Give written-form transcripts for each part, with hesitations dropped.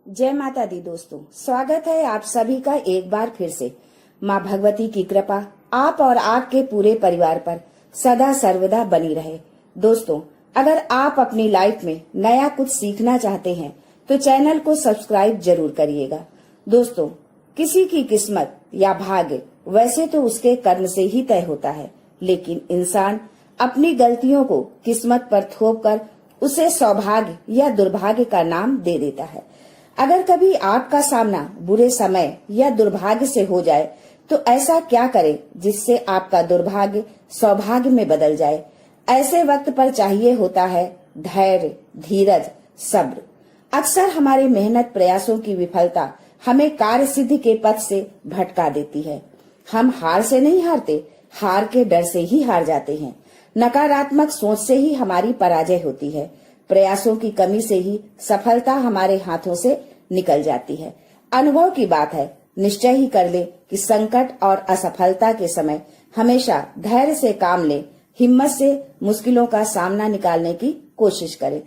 जय माता दी दोस्तों, स्वागत है आप सभी का एक बार फिर से। माँ भगवती की कृपा आप और आपके पूरे परिवार पर सदा सर्वदा बनी रहे। दोस्तों, अगर आप अपनी लाइफ में नया कुछ सीखना चाहते हैं तो चैनल को सब्सक्राइब जरूर करिएगा। दोस्तों, किसी की किस्मत या भाग्य वैसे तो उसके कर्म से ही तय होता है, लेकिन इंसान अपनी गलतियों को किस्मत पर थोपकर उसे सौभाग्य या दुर्भाग्य का नाम दे देता है। अगर कभी आपका सामना बुरे समय या दुर्भाग्य से हो जाए तो ऐसा क्या करें जिससे आपका दुर्भाग्य सौभाग्य में बदल जाए। ऐसे वक्त पर चाहिए होता है धैर्य, धीरज, सब्र। अक्सर हमारे मेहनत प्रयासों की विफलता हमें कार्य सिद्धि के पथ से भटका देती है। हम हार से नहीं हारते, हार के डर से ही हार जाते हैं। नकारात्मक सोच से ही हमारी पराजय होती है। प्रयासों की कमी से ही सफलता हमारे हाथों से निकल जाती है। अनुभव की बात है, निश्चय ही कर ले कि संकट और असफलता के समय हमेशा धैर्य से काम ले, हिम्मत से मुश्किलों का सामना निकालने की कोशिश करें।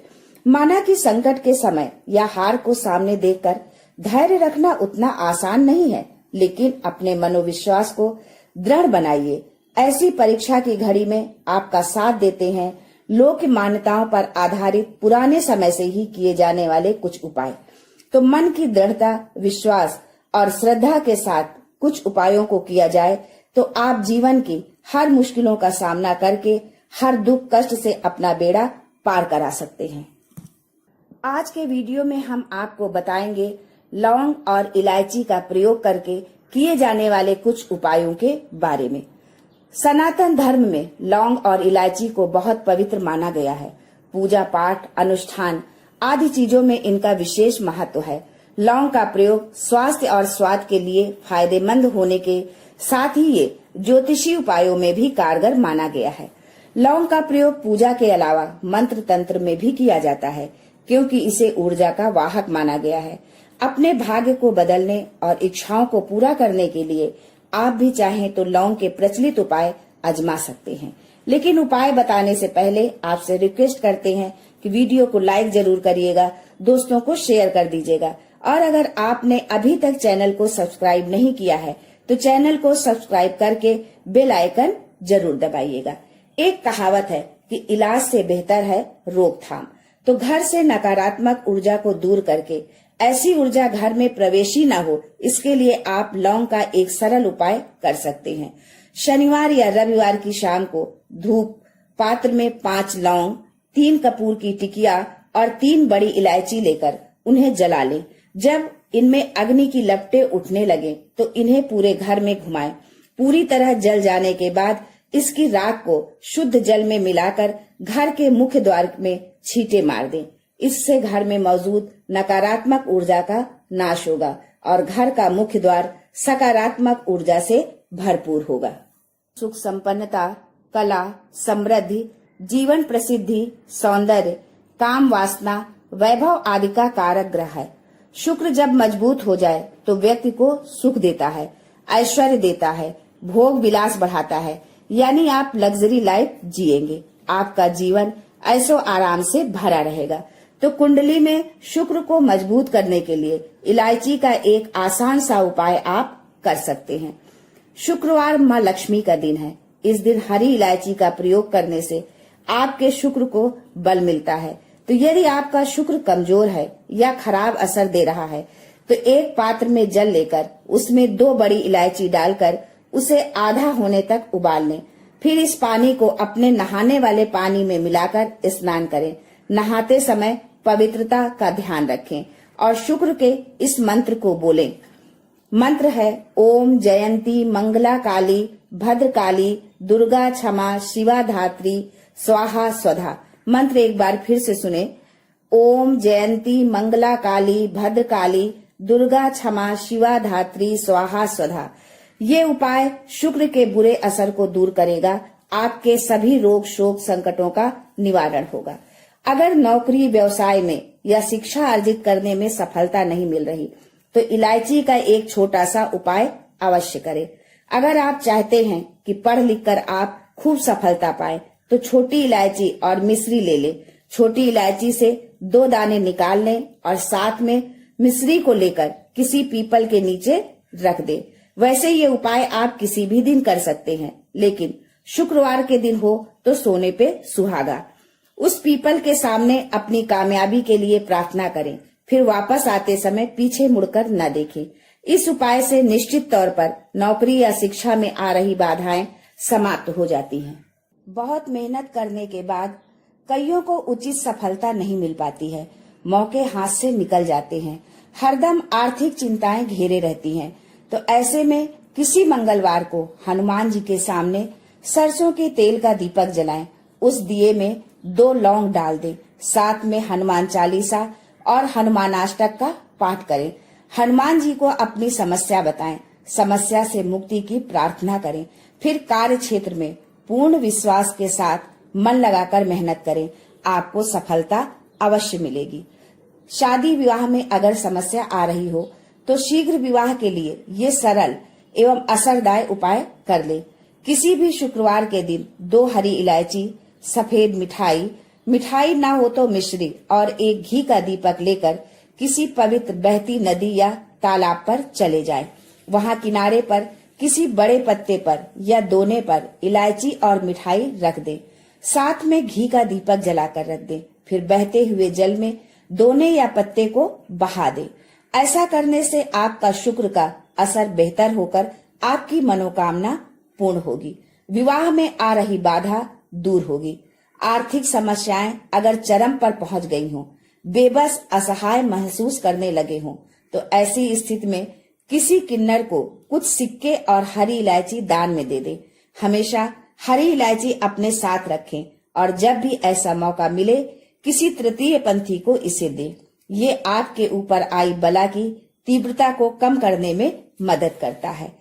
माना कि संकट के समय या हार को सामने देखकर धैर्य रखना उतना आसान नहीं है, लेकिन अपने मनोविश्वास को दृढ़ बनाइए। ऐसी परीक्षा की घड़ी में आपका साथ देते हैं लोक मान्यताओं पर आधारित पुराने समय से ही किए जाने वाले कुछ उपाय। तो मन की दृढ़ता, विश्वास और श्रद्धा के साथ कुछ उपायों को किया जाए तो आप जीवन की हर मुश्किलों का सामना करके हर दुख कष्ट से अपना बेड़ा पार करा सकते हैं। आज के वीडियो में हम आपको बताएंगे लौंग और इलायची का प्रयोग करके किए जाने वाले कुछ उपायों के बारे में। सनातन धर्म में लौंग और इलायची को बहुत पवित्र माना गया है। पूजा पाठ, अनुष्ठान आदि चीजों में इनका विशेष महत्व है। लौंग का प्रयोग स्वास्थ्य और स्वाद के लिए फायदेमंद होने के साथ ही ये ज्योतिषी उपायों में भी कारगर माना गया है। लौंग का प्रयोग पूजा के अलावा मंत्र तंत्र में भी किया जाता है, क्योंकि इसे ऊर्जा का वाहक माना गया है। अपने भाग्य को बदलने और इच्छाओं को पूरा करने के लिए आप भी चाहें तो लौंग के प्रचलित उपाय आजमा सकते हैं। लेकिन उपाय बताने से पहले आपसे रिक्वेस्ट करते हैं कि वीडियो को लाइक जरूर करिएगा, दोस्तों को शेयर कर दीजिएगा, और अगर आपने अभी तक चैनल को सब्सक्राइब नहीं किया है तो चैनल को सब्सक्राइब करके बेल आइकन जरूर दबाइएगा। एक कहावत है कि इलाज से बेहतर है रोकथाम। तो घर से नकारात्मक ऊर्जा को दूर करके ऐसी ऊर्जा घर में प्रवेश ही न हो, इसके लिए आप लौंग का एक सरल उपाय कर सकते हैं। शनिवार या रविवार की शाम को धूप पात्र में 5 लौंग, 3 कपूर की टिकिया और 3 बड़ी इलायची लेकर उन्हें जला लें। जब इनमें अग्नि की लपटें उठने लगे तो इन्हें पूरे घर में घुमाएं। पूरी तरह जल जाने के बाद इसकी राख को शुद्ध जल में मिलाकर घर के मुख्य द्वार में छींटे मार दें। इससे घर में मौजूद नकारात्मक ऊर्जा का नाश होगा और घर का मुख्य द्वार सकारात्मक ऊर्जा से भरपूर होगा। सुख संपन्नता, कला, समृद्धि, जीवन प्रसिद्धि, सौंदर्य, काम वासना, वैभव आदि का कारक ग्रह है। शुक्र जब मजबूत हो जाए तो व्यक्ति को सुख देता है, ऐश्वर्य देता है, भोग विलास बढ़ाता है, यानी आप लग्जरी लाइफ जिएंगे। आपका जीवन ऐशो आराम से भरा रहेगा। तो कुंडली में शुक्र को मजबूत करने के लिए इलायची का एक आसान सा उपाय आप कर सकते हैं। शुक्रवार माँ लक्ष्मी का दिन है। इस दिन हरी इलायची का प्रयोग करने से आपके शुक्र को बल मिलता है। तो यदि आपका शुक्र कमजोर है या खराब असर दे रहा है तो एक पात्र में जल लेकर उसमें 2 बड़ी इलायची डालकर उसे आधा होने तक उबाल लें। फिर इस पानी को अपने नहाने वाले पानी में मिलाकर स्नान करें। नहाते समय पवित्रता का ध्यान रखें और शुक्र के इस मंत्र को बोलें। मंत्र है ओम जयंती मंगला काली भद्रकाली दुर्गा क्षमा शिवा धात्री स्वाहा स्वधा। मंत्र एक बार फिर से सुने। ओम जयंती मंगला काली भद्रकाली दुर्गा क्षमा शिवा धात्री स्वाहा स्वधा। ये उपाय शुक्र के बुरे असर को दूर करेगा। आपके सभी रोग शोक संकटों का निवारण होगा। अगर नौकरी, व्यवसाय में या शिक्षा अर्जित करने में सफलता नहीं मिल रही तो इलायची का एक छोटा सा उपाय अवश्य करें। अगर आप चाहते हैं कि पढ़ लिख कर आप खूब सफलता पाए तो छोटी इलायची और मिश्री ले लें। छोटी इलायची से 2 दाने निकाल लें और साथ में मिश्री को लेकर किसी पीपल के नीचे रख दे। वैसे ये उपाय आप किसी भी दिन कर सकते हैं, लेकिन शुक्रवार के दिन हो तो सोने पे सुहागा। उस पीपल के सामने अपनी कामयाबी के लिए प्रार्थना करें, फिर वापस आते समय पीछे मुड़कर न देखें। इस उपाय से निश्चित तौर पर नौकरी या शिक्षा में आ रही बाधाएं समाप्त हो जाती हैं। बहुत मेहनत करने के बाद कईयों को उचित सफलता नहीं मिल पाती है, मौके हाथ से निकल जाते हैं, हरदम आर्थिक चिंताएं घेरे रहती हैं। तो ऐसे में किसी मंगलवार को हनुमान जी के सामने सरसों के तेल का दीपक जलाएं, उस दिए में 2 लौंग डाल दें, साथ में हनुमान चालीसा और हनुमानाष्टक का पाठ करें। हनुमान जी को अपनी समस्या बताएं, समस्या से मुक्ति की प्रार्थना करें, फिर कार्य क्षेत्र में पूर्ण विश्वास के साथ मन लगाकर मेहनत करें, आपको सफलता अवश्य मिलेगी। शादी विवाह में अगर समस्या आ रही हो तो शीघ्र विवाह के लिए ये सरल एवं असरदायक उपाय कर ले। किसी भी शुक्रवार के दिन 2 हरी इलायची, सफेद मिठाई ना हो तो मिश्री और एक घी का दीपक लेकर किसी पवित्र बहती नदी या तालाब पर चले जाएं। वहां किनारे पर किसी बड़े पत्ते पर या दोने पर इलायची और मिठाई रख दें, साथ में घी का दीपक जलाकर रख दें, फिर बहते हुए जल में दोने या पत्ते को बहा दें। ऐसा करने से आपका शुक्र का असर बेहतर होकर आपकी मनोकामना पूर्ण होगी, विवाह में आ रही बाधा दूर होगी। आर्थिक समस्याएं अगर चरम पर पहुंच गई हों, बेबस असहाय महसूस करने लगे हों, तो ऐसी स्थिति में किसी किन्नर को कुछ सिक्के और हरी इलायची दान में दे दे। हमेशा हरी इलायची अपने साथ रखें और जब भी ऐसा मौका मिले किसी तृतीय पंथी को इसे दे। ये आपके ऊपर आई बला की तीव्रता को कम करने में मदद करता है।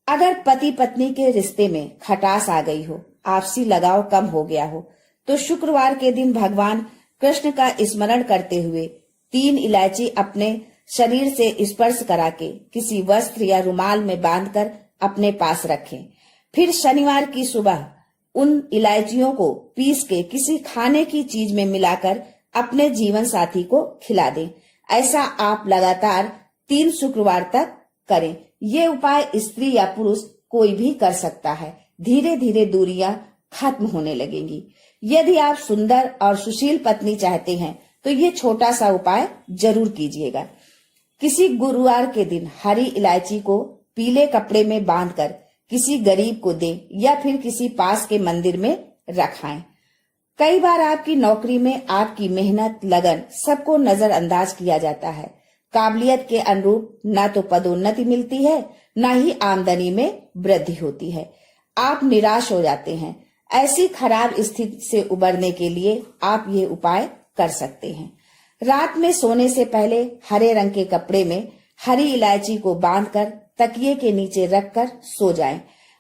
अगर पति पत्नी के रिश्ते में खटास आ गई हो, आपसी लगाव कम हो गया हो, तो शुक्रवार के दिन भगवान कृष्ण का स्मरण करते हुए 3 इलायची अपने शरीर से स्पर्श करा के किसी वस्त्र या रुमाल में बांधकर अपने पास रखें। फिर शनिवार की सुबह उन इलायचियों को पीस के किसी खाने की चीज में मिलाकर अपने जीवन साथी को खिला दें। ऐसा आप लगातार 3 शुक्रवार तक करें। ये उपाय स्त्री या पुरुष कोई भी कर सकता है। धीरे धीरे दूरियां खत्म होने लगेंगी। यदि आप सुंदर और सुशील पत्नी चाहते हैं तो ये छोटा सा उपाय जरूर कीजिएगा। किसी गुरुवार के दिन हरी इलायची को पीले कपड़े में बांधकर किसी गरीब को दें या फिर किसी पास के मंदिर में रखाएं। कई बार आपकी नौकरी में आपकी मेहनत, लगन सबको नजरअंदाज किया जाता है। काबिलियत के अनुरूप न तो पदोन्नति मिलती है, न ही आमदनी में वृद्धि होती है। आप निराश हो जाते हैं। ऐसी खराब स्थिति से उबरने के लिए आप ये उपाय कर सकते हैं। रात में सोने से पहले हरे रंग के कपड़े में हरी इलायची को बांधकर तकिए के नीचे रखकर सो जाएं।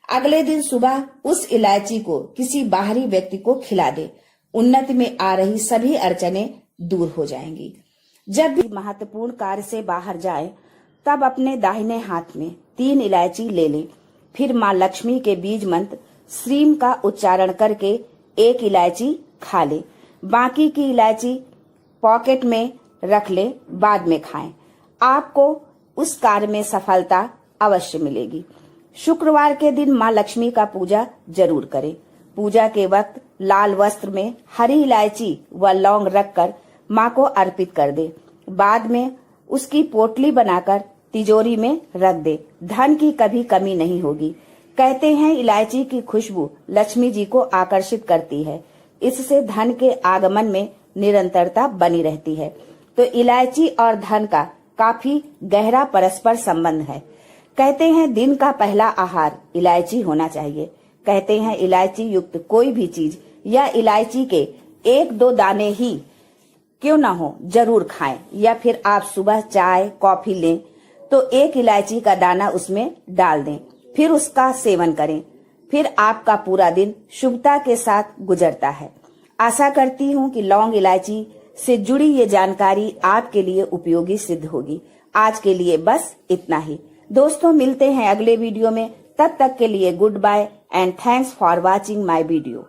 अगले दिन सुबह उस इलायची को किसी बाहरी व्यक्ति को खिला दें। उन्नति में आ रही सभी अड़चनें दूर हो जाएंगी। जब भी महत्वपूर्ण कार्य से बाहर जाएं, तब अपने दाहिने हाथ में 3 इलायची ले लें। फिर माँ लक्ष्मी के बीज मंत्र श्रीम का उच्चारण करके 1 इलायची खा ले। बाकी की इलायची पॉकेट में रख ले, बाद में खाएं। आपको उस कार्य में सफलता अवश्य मिलेगी। शुक्रवार के दिन माँ लक्ष्मी का पूजा जरूर करें। पूजा के वक्त लाल वस्त्र में हरी इलायची व लौंग रखकर माँ को अर्पित कर दे। बाद में उसकी पोटली बनाकर तिजोरी में रख दे। धन की कभी कमी नहीं होगी। कहते हैं इलायची की खुशबू लक्ष्मी जी को आकर्षित करती है। इससे धन के आगमन में निरंतरता बनी रहती है। तो इलायची और धन का काफी गहरा परस्पर संबंध है। कहते हैं दिन का पहला आहार इलायची होना चाहिए। कहते हैं इलायची युक्त कोई भी चीज या इलायची के 1-2 दाने ही क्यों ना हो जरूर खाएं। या फिर आप सुबह चाय कॉफी लें तो 1 इलायची का दाना उसमें डाल दें, फिर उसका सेवन करें। फिर आपका पूरा दिन शुभता के साथ गुजरता है। आशा करती हूँ कि लौंग इलायची से जुड़ी ये जानकारी आपके लिए उपयोगी सिद्ध होगी। आज के लिए बस इतना ही। दोस्तों, मिलते हैं अगले वीडियो में। तब तक के लिए good bye and thanks for watching my video.